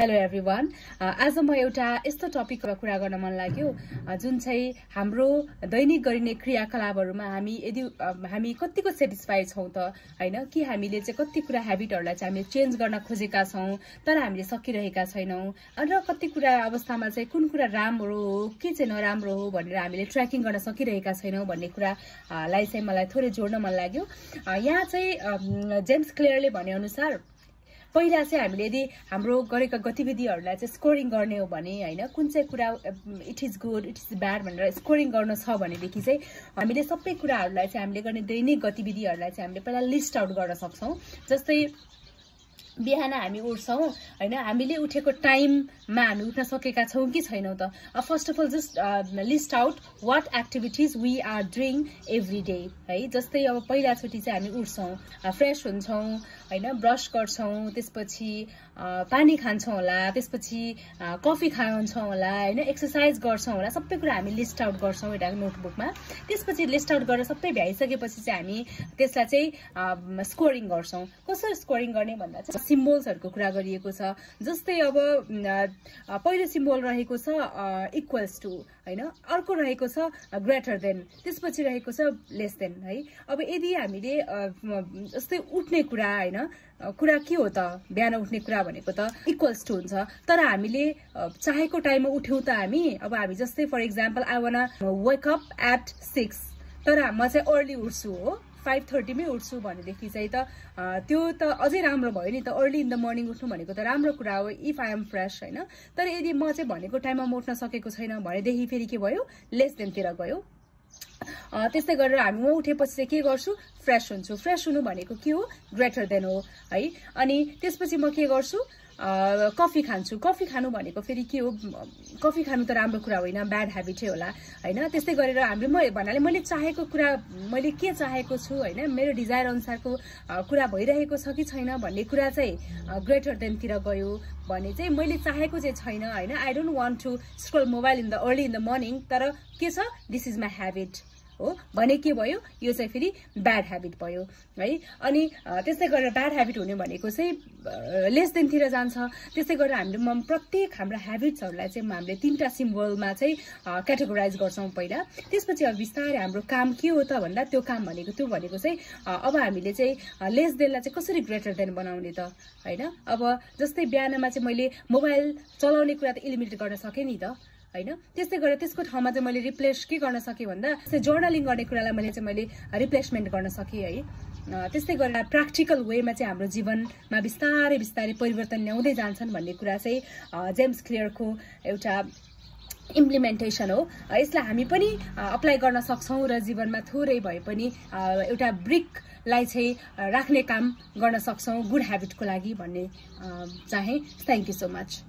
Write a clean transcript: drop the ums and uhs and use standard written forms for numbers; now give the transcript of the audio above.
Hello everyone, आज म एउटा यस्तो टपिकमा कुरा गर्न मन लाग्यो जुन चाहिँ हाम्रो दैनिक गरिने क्रियाकलापहरुमा हामी कतिको सेटिस्फाइड छौं त हैन कि हामीले चाहिँ कति कुरा ह्याबिटहरुलाई चाहिँ हामीले चेन्ज गर्न खोजेका छौं तर हामीले सकिरहेका छैनौं र कति कुरा अवस्थामा चाहिँ कुन कुरा राम्रो हो के चाहिँ नराम्रो हो भनेर हामीले ट्र्याकिङ गर्न सकिरहेका छैनौं भन्ने कुरालाई चाहिँ मलाई थोरै जोड्न मन लाग्यो। यहाँ चाहिँ जेम्स क्लियरले भने अनुसार पहिला चाहिँ हामीले यदि हाम्रो गरेका गतिविधिहरुलाई चाहिँ स्कोरिङ गर्ने हो भने हैन कुन चाहिँ कुरा it is good it is bad भनेर स्कोरिङ गर्न छ भनेदेखि चाहिँ हामीले सबै कुराहरुलाई चाहिँ हामीले गर्ने दैनिक गतिविधिहरुलाई चाहिँ हामीले पहिला लिस्ट आउट गर्न सक्छौं। जस्तै बिहान हामी उठ्छौं हैन, हामीले उठेको टाइममा हामी उठ्न सकेका छौं कि छैनौं त। First of all just list out what activities we are doing every day है। जस्तै अब पहिला चोटी चाहिँ हामी उठ्छौं, फ्रेश हुन्छौं हैन, ब्रश गर्छौं, त्यसपछि पानी खान्छौं होला, त्यसपछि कफी खान्छौं होला हैन, एक्सरसाइज गर्छौं होला, सबै कुरा हामी लिस्ट आउट गर्छौं एउटा नोटबुकमा। त्यसपछि लिस्ट आउट गरेर सबै भ्याइसकेपछि चाहिँ हामी त्यसलाई चाहिँ स्कोरिङ गर्छौं। कसरी स्कोरिङ गर्ने भन्दा चाहिँ सिम्बोल्सहरुको कुरा गरिएको छ। जस्तै अब पहिलो सिम्बोल रहेको छ इक्वल्स टु हैन, अर्को रहेको छ ग्रेटर देन, त्यसपछि रहेको छ लेस देन है। अब यदि हामीले जस्तै उठ्ने कुरा हैन, कुरा के हो त, बिहान उठ्ने कुरा भनेको त इक्वल्स टु हुन्छ तर हामीले चाहेको टाइममा उठ्यौं त अब हामी जस्तै फर एक्जाम्पल आई वाना वेक अप एट 6 तर म चाहिँ अर्ली उठ्छु हो 5:30 मै उठ्छु भनेदेखि चाहिँ त त्यो त अझै राम्रो भयो नि त। अर्ली इन द मर्निङ उठ्नु भनेको त राम्रो कुरा हो इफ आई एम फ्रेश हैन। तर यदि म चाहिँ भनेको टाइममा म उठ्न सकेको छैन भनेदेखि फेरि के भयो, लेस देन तिर गयो। त्यस्तै गरेर हामी म उठेपछि चाहिँ के गर्छु, फ्रेश हुन्छु। फ्रेश हुनु भनेको के हो, ग्रेटर देन हो है। अनि त्यसपछि म के गर्छु, कफी खान्छु। कफी खानु भनेको फेरि के हो, कफी खानु त राम्रो कुरा होइन, ब्याड ह्याबिटै होला हैन। त्यस्तै गरेर हामीले भन्नाले मैले चाहेको कुरा, मैले के चाहेको छु हैन, मेरो डिजायर अनुसारको कुरा भइरहेको छ कि छैन भन्ने कुरा चाहिँ ग्रेटर देन तिर गयो भने चाहिँ मैले चाहेको चाहिँ छैन हैन। I don't want to scroll mobile in the early in the morning तर के छ, दिस इज माई ह्याबिट हो भने के भयो, यो चाहिँ फेरि ब्याड ह्याबिट भयो है। अनि त्यस्तै गरेर ब्याड ह्याबिट हुने भनेको चाहिँ लेस देन तिर जान्छ। त्यस्तै गरेर हामीले प्रत्येक हाम्रो ह्याबिट्सहरुलाई चाहिँ हामीले 3टा सिम्बलमा चाहिँ क्याटेगोराइज गर्छौं पहिला। त्यसपछि अब बिस्तारै हाम्रो काम के हो त भन्दा त्यो काम भनेको चाहिँ अब हामीले चाहिँ लेस देनलाई चाहिँ कसरी ग्रेटर देन बनाउने त हैन। अब जस्तै बिहानमा चाहिँ मैले मोबाइल चलाउने कुरा त इलिमिनेट गर्न सके नि त हैन। त्यस्तै गरेर त्यसको ठाउँमा चाहिँ मैले रिप्लेस के गर्न सके भन्दा जर्नलिङ गर्ने कुरालाई मैले रिप्लेसमेन्ट गर्न सके है। त्यस्तै गरेर प्र्याक्टिकल वेमा चाहिँ हाम्रो जीवनमा बिस्तारै बिस्तारै परिवर्तन ल्याउँदै जान्छन् भन्ने कुरा चाहिँ जेम्स क्लियरको एउटा इम्प्लिमेन्टेसन हो। यसलाई हामी पनि अप्लाई गर्न सक्छौं र जीवनमा थोरै भए पनि एउटा ब्रिकलाई चाहिँ राख्ने काम गर्न सक्छौं गुड ह्याबिटको लागि भन्ने चाहे। Thank you so much.